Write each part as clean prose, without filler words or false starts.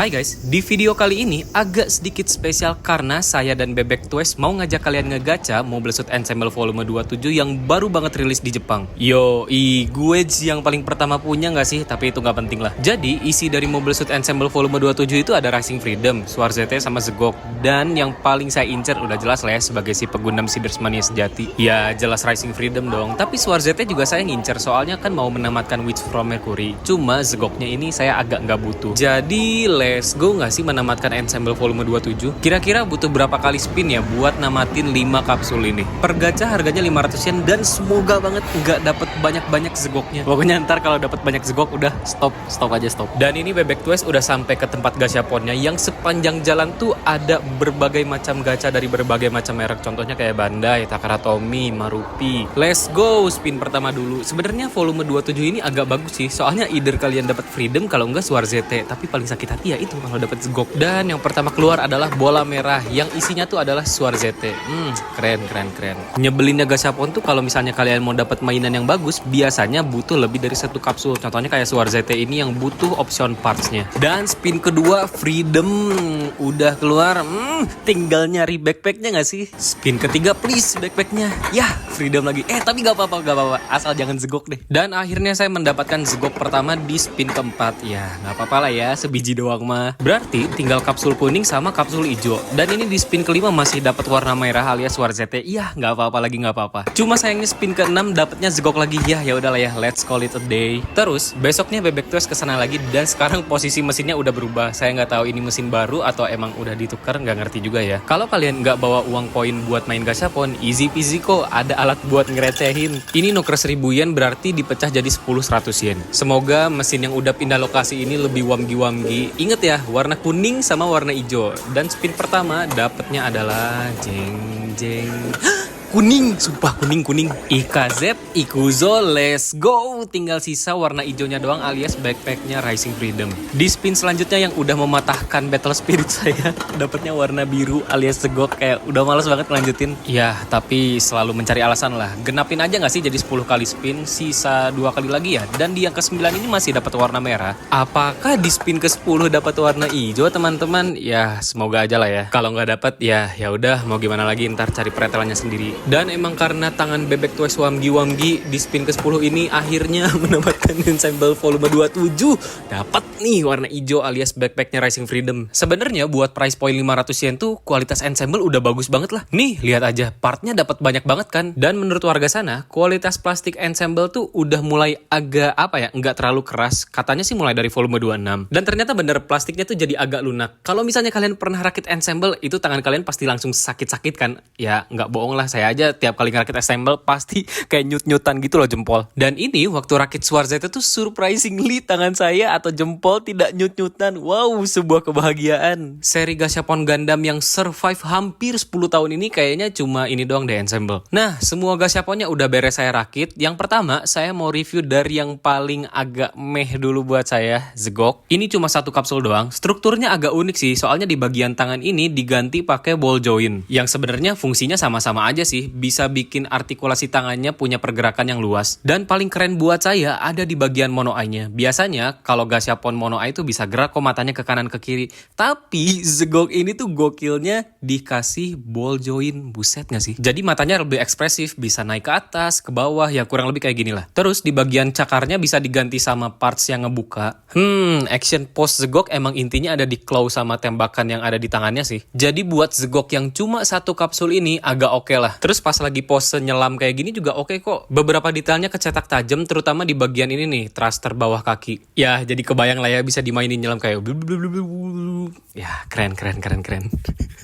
Hai guys, di video kali ini agak sedikit spesial karena saya dan Bebek Toys mau ngajak kalian ngegacha Mobile Suit Ensemble Volume 27 yang baru banget rilis di Jepang. Gue yang paling pertama punya nggak sih? Tapi itu nggak penting lah. Jadi isi dari Mobile Suit Ensemble Volume 27 itu ada Rising Freedom, Swarzete sama Zegok. Dan yang paling saya incer udah jelas lah ya sebagai si pegundam Seeders Mania sejati. Ya jelas Rising Freedom dong, tapi Swarzete juga saya ngincer soalnya kan mau menamatkan Witch from Mercury. Cuma Zegoknya ini saya agak nggak butuh. Jadi let's go nggak sih menamatkan Ensemble Volume 27? Kira-kira butuh berapa kali spin ya buat namatin 5 kapsul ini? Per gacha harganya 500 yen dan semoga banget nggak dapet banyak-banyak Zegoknya. Pokoknya ntar kalau dapet banyak Zegok udah stop aja. Dan ini Bebek Toys udah sampai ke tempat gashaponnya yang sepanjang jalan tuh ada berbagai macam gacha dari berbagai macam merek. Contohnya kayak Bandai, Takara Tomy, Marupi. Let's go, spin pertama dulu. Sebenarnya volume 27 ini agak bagus sih. Soalnya either kalian dapat Freedom kalau enggak Swarzete. Tapi paling sakit hati ya itu kalau dapat Zegok. Dan yang pertama keluar adalah bola merah yang isinya tuh adalah Swarzete. Keren. Nyebelinnya gashapon tuh kalau misalnya kalian mau dapat mainan yang bagus, biasanya butuh lebih dari satu kapsul. Contohnya kayak Swarzete ini yang butuh option partsnya. Dan spin kedua Freedom udah keluar. Tinggal nyari backpacknya nggak sih? Spin ketiga please backpacknya. Yah, Freedom lagi. Tapi gak apa-apa. Asal jangan Zegok deh. Dan akhirnya saya mendapatkan Zegok pertama di spin keempat. Ya, gak apa-apa lah ya, sebiji doang mah. Berarti tinggal kapsul kuning sama kapsul hijau. Dan ini di spin kelima masih dapat warna merah alias Swarzete. Iya, gak apa-apa. Cuma sayangnya spin ke-6 dapatnya Zegok lagi. Ya udahlah ya, let's call it a day. Terus besoknya Bebek Toys kesana lagi dan sekarang posisi mesinnya udah berubah. Saya nggak tahu ini mesin baru atau emang udah ditukar, nggak ngerti juga ya. Kalau kalian nggak bawa uang koin buat main gashapon, easy peasy kok, ada alat buat ngerecehin. Ini nuker 1000 yen berarti dipecah jadi 10-100 yen. Semoga mesin yang udah pindah lokasi ini lebih wamgi-wamgi. Ingat ya, warna kuning sama warna hijau. Dan spin pertama dapetnya adalah jeng. Kuning, sumpah kuning. Ikazep, Ikuzo, let's go. Tinggal sisa warna hijaunya doang alias backpacknya Rising Freedom. Di spin selanjutnya yang udah mematahkan battle spirit saya, dapatnya warna biru alias Zegok. Kayak udah males banget ngelanjutin. Ya, tapi selalu mencari alasan lah. Genapin aja nggak sih jadi 10 kali spin, sisa 2 kali lagi ya. Dan di yang ke-9 ini masih dapat warna merah. Apakah di spin ke-10 dapat warna hijau teman-teman? Ya, semoga aja lah ya. Kalau nggak dapat ya udah mau gimana lagi, ntar cari pretelannya sendiri. Dan emang karena tangan Bebek Toys wamgi-wamgi di spin ke-10 ini akhirnya mendapatkan Ensemble Volume 27. Dapat nih warna hijau alias backpacknya Rising Freedom. Sebenarnya buat price point 500 yen tuh kualitas ensemble udah bagus banget lah. Nih, lihat aja partnya dapat banyak banget kan. Dan menurut warga sana, kualitas plastik ensemble tuh udah mulai agak nggak terlalu keras. Katanya sih mulai dari volume 26. Dan ternyata bener plastiknya tuh jadi agak lunak. Kalau misalnya kalian pernah rakit ensemble, itu tangan kalian pasti langsung sakit-sakit kan. Ya, nggak bohong lah, saya aja tiap kali ngerakit ensemble pasti kayak nyut-nyutan gitu loh jempol. Dan ini waktu rakit Swarzete tuh surprisingly tangan saya atau jempol tidak nyut-nyutan. Wow, sebuah kebahagiaan. Seri gashapon Gundam yang survive hampir 10 tahun ini kayaknya cuma ini doang deh ensemble. Nah, semua gashaponnya udah beres saya rakit. Yang pertama, saya mau review dari yang paling agak meh dulu buat saya, Zegok. Ini cuma satu kapsul doang. Strukturnya agak unik sih, soalnya di bagian tangan ini diganti pakai ball joint. Yang sebenarnya fungsinya sama-sama aja sih. Bisa bikin artikulasi tangannya punya pergerakan yang luas. Dan paling keren buat saya ada di bagian mono eye-nya. Biasanya kalau gashapon mono eye itu bisa gerak kok matanya ke kanan ke kiri. Tapi Zegok ini tuh gokilnya dikasih ball joint. Buset gak sih? Jadi matanya lebih ekspresif, bisa naik ke atas, ke bawah, ya kurang lebih kayak gini lah. Terus di bagian cakarnya bisa diganti sama parts yang ngebuka. Action pose Zegok emang intinya ada di claw sama tembakan yang ada di tangannya sih. Jadi buat Zegok yang cuma satu kapsul ini agak oke lah. Terus pas lagi pose nyelam kayak gini juga oke kok. Beberapa detailnya kecetak tajam terutama di bagian ini nih, thruster bawah kaki. Ya, jadi kebayang lah ya bisa dimainin nyelam kayak ya, keren.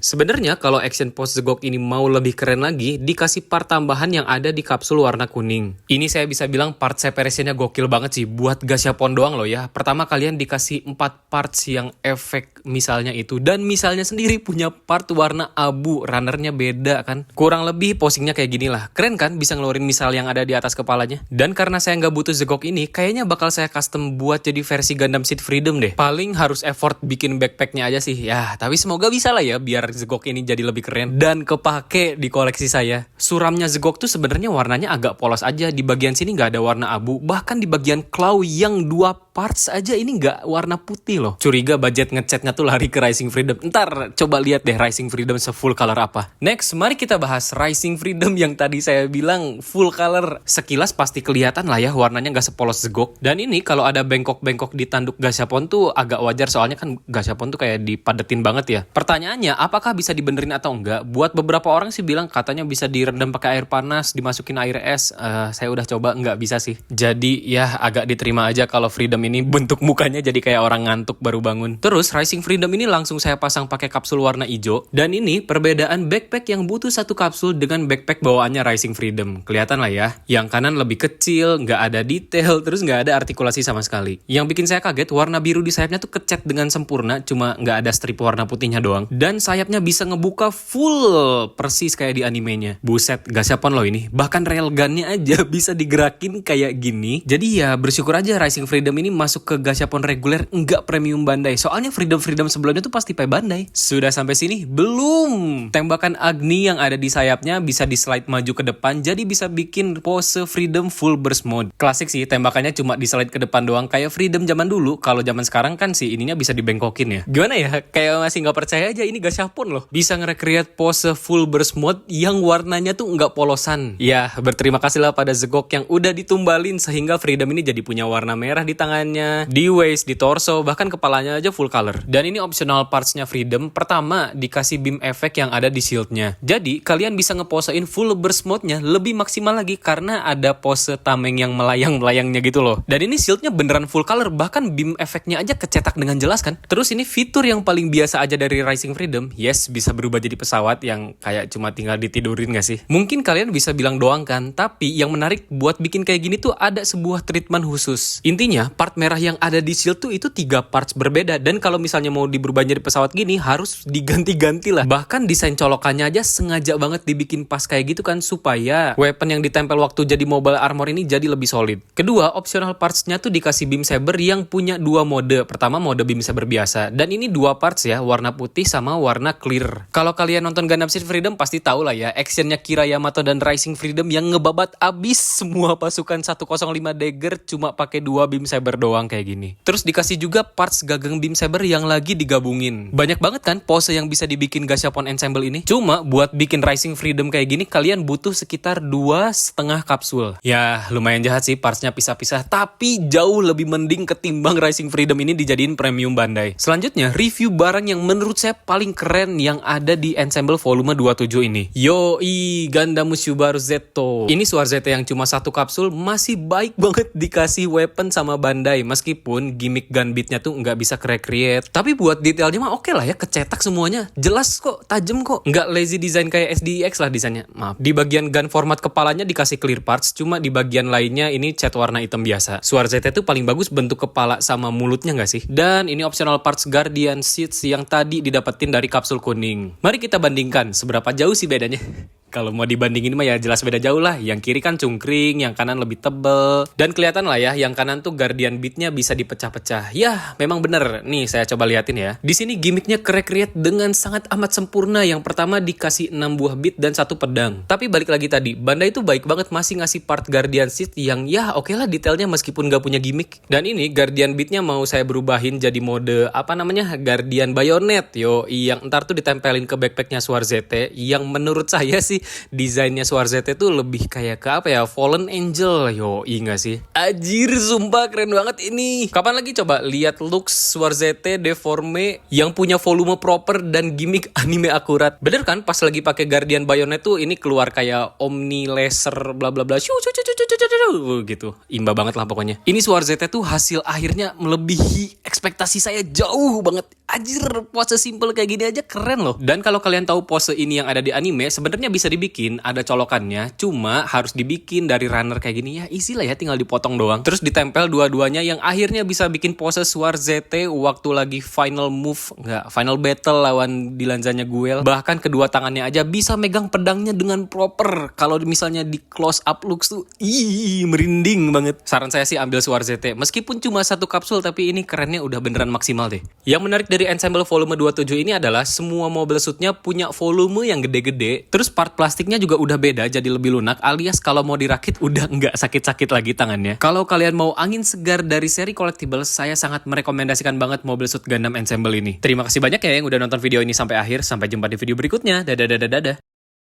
Sebenarnya kalau action pose Zegok ini mau lebih keren lagi, dikasih part tambahan yang ada di kapsul warna kuning. Ini saya bisa bilang part separation-nya gokil banget sih buat gashapon doang loh ya. Pertama kalian dikasih 4 parts yang efek misalnya itu, dan misalnya sendiri punya part warna abu, runnernya beda kan. Kurang lebih posingnya kayak gini lah. Keren kan bisa ngeluarin misal yang ada di atas kepalanya. Dan karena saya nggak butuh Zegok ini, kayaknya bakal saya custom buat jadi versi Gundam Seed Freedom deh. Paling harus effort bikin backpacknya aja sih. Ya, tapi semoga bisa lah ya biar Zegok ini jadi lebih keren dan kepake di koleksi saya. Suramnya Zegok tuh sebenarnya warnanya agak polos aja. Di bagian sini nggak ada warna abu. Bahkan di bagian claw yang 2 parts aja ini nggak warna putih loh. Curiga budget ngecatnya tuh lari ke Rising Freedom. Ntar coba lihat deh Rising Freedom se-full color apa. Next, mari kita bahas Rising Freedom yang tadi saya bilang full color. Sekilas pasti kelihatan lah ya warnanya nggak sepolos Zegok. Dan ini kalau ada bengkok-bengkok di tanduk gashapon tuh agak wajar, soalnya kan gashapon tuh kayak dipadetin banget ya. Pertanyaannya, apakah bisa dibenerin atau enggak? Buat beberapa orang sih bilang katanya bisa direndam pakai air panas, dimasukin air es. Saya udah coba, nggak bisa sih. Jadi ya agak diterima aja kalau Freedom ini bentuk mukanya jadi kayak orang ngantuk baru bangun. Terus Rising Freedom ini langsung saya pasang pakai kapsul warna hijau. Dan ini perbedaan backpack yang butuh satu kapsul dengan backpack bawaannya Rising Freedom. Kelihatan lah ya. Yang kanan lebih kecil, nggak ada detail, terus nggak ada artikulasi sama sekali. Yang bikin saya kaget, warna biru di sayapnya tuh kecat dengan sempurna, cuma nggak ada strip warna putihnya doang. Dan sayapnya bisa ngebuka full persis kayak di animenya. Buset, gashapon loh ini. Bahkan railgunnya aja bisa digerakin kayak gini. Jadi ya bersyukur aja Rising Freedom ini masuk ke gashapon reguler, nggak premium Bandai. Soalnya Freedom sebelumnya tuh pasti pakai Bandai. Sudah sampai sini? Belum! Tembakan Agni yang ada di sayapnya bisa di slide maju ke depan, jadi bisa bikin pose Freedom full burst mode. Klasik sih, tembakannya cuma di slide ke depan doang kayak Freedom zaman dulu. Kalau zaman sekarang kan sih ininya bisa dibengkokin ya. Gimana ya? Kayak masih nggak percaya aja ini gashapon loh. Bisa nge-recreate pose full burst mode yang warnanya tuh nggak polosan. Ya, berterima kasih lah pada Zegok yang udah ditumbalin sehingga Freedom ini jadi punya warna merah di tangannya, di waist, di torso, bahkan kepalanya aja full color. Dan ini optional partsnya Freedom. Pertama, dikasih beam effect yang ada di shieldnya. Jadi, kalian bisa ngeposein full burst mode-nya lebih maksimal lagi karena ada pose tameng yang melayang-melayangnya gitu loh. Dan ini shieldnya beneran full color, bahkan beam effect-nya aja kecetak dengan jelas kan. Terus ini fitur yang paling biasa aja dari Rising Freedom. Yes, bisa berubah jadi pesawat yang kayak cuma tinggal ditidurin gak sih? Mungkin kalian bisa bilang doang kan, tapi yang menarik buat bikin kayak gini tuh ada sebuah treatment khusus. Intinya, part merah yang ada di shield tuh itu 3 parts berbeda, dan kalau misalnya mau berubah jadi pesawat gini harus diganti-ganti lah. Bahkan desain colokannya aja sengaja banget dibikin pas kayak gitu kan, supaya weapon yang ditempel waktu jadi mobile armor ini jadi lebih solid. Kedua, optional partsnya tuh dikasih beam saber yang punya 2 mode. Pertama mode beam saber biasa, dan ini 2 parts ya, warna putih sama warna clear. Kalau kalian nonton Gundam Seed Freedom pasti tahu lah ya, actionnya Kira Yamato dan Rising Freedom yang ngebabat abis semua pasukan 105 Dagger cuma pakai 2 beam saber doang kayak gini. Terus dikasih juga parts gagang beam saber yang lagi digabungin. Banyak banget kan pose yang bisa dibikin gashapon ensemble ini. Cuma buat bikin Rising Freedom kayak gini kalian butuh sekitar 2,5 kapsul. Ya lumayan jahat sih partsnya pisah-pisah, tapi jauh lebih mending ketimbang Rising Freedom ini dijadiin premium Bandai. Selanjutnya review barang yang menurut saya paling keren yang ada di ensemble volume 27 ini. Yoi, Gundam Subaru Zeto. Ini Suar ZT yang cuma 1 kapsul masih baik banget dikasih weapon sama Bandai, meskipun gimmick gun beatnya tuh nggak bisa recreate. Tapi buat detailnya mah oke lah ya, kecetak semuanya. Jelas kok, tajem kok. Nggak lazy design kayak SDX lah desainnya. Maaf. Di bagian gun format kepalanya dikasih clear parts, cuma di bagian lainnya ini cat warna hitam biasa. Suar ZT tuh paling bagus bentuk kepala sama mulutnya nggak sih? Dan ini optional parts Guardian Seats yang tadi didapetin dari kapsul kuning. Mari kita bandingkan seberapa jauh sih bedanya. Kalau mau dibandingin mah ya jelas beda jauh lah. Yang kiri kan cungkring, yang kanan lebih tebel. Dan kelihatan lah ya, yang kanan tuh Guardian beatnya bisa dipecah-pecah. Ya, memang bener. Nih, saya coba liatin ya. Di sini gimmicknya recreate dengan sangat amat sempurna. Yang pertama dikasih 6 buah beat dan 1 pedang. Tapi balik lagi tadi, Bandai itu baik banget masih ngasih part Guardian Seat yang ya oke lah detailnya meskipun gak punya gimmick. Dan ini Guardian beatnya mau saya berubahin jadi mode apa namanya, Guardian Bayonet. Yang ntar tuh ditempelin ke backpacknya Suar ZT. Yang menurut saya sih desainnya Suar ZT tuh lebih kayak ke apa ya, Fallen Angel. Nggak sih? Anjir, sumpah keren banget ini. Kapan lagi coba lihat looks Suar ZT deforme yang punya volume proper dan gimmick anime akurat. Bener kan pas lagi pakai Guardian Bayonet tuh ini keluar kayak Omni Laser bla bla bla gitu. Imba banget lah pokoknya. Ini Suar ZT tuh hasil akhirnya melebihi ekspektasi saya jauh banget. Anjir, pose simple kayak gini aja keren loh. Dan kalau kalian tahu pose ini yang ada di anime, sebenarnya bisa dibikin, ada colokannya, cuma harus dibikin dari runner kayak gini ya, easy lah ya, tinggal dipotong doang. Terus ditempel dua-duanya yang akhirnya bisa bikin pose Suar ZT waktu lagi final battle lawan Dilanzanya Guel. Bahkan kedua tangannya aja bisa megang pedangnya dengan proper. Kalau misalnya di close up looks tuh, Wih, merinding banget. Saran saya sih ambil Suar ZT. Meskipun cuma satu kapsul, tapi ini kerennya udah beneran maksimal deh. Yang menarik dari Ensemble Volume 27 ini adalah semua mobile suitnya punya volume yang gede-gede. Terus part plastiknya juga udah beda, jadi lebih lunak, alias kalau mau dirakit udah nggak sakit-sakit lagi tangannya. Kalau kalian mau angin segar dari seri collectibles, saya sangat merekomendasikan banget mobile suit Gundam Ensemble ini. Terima kasih banyak ya yang udah nonton video ini sampai akhir. Sampai jumpa di video berikutnya. Dadah.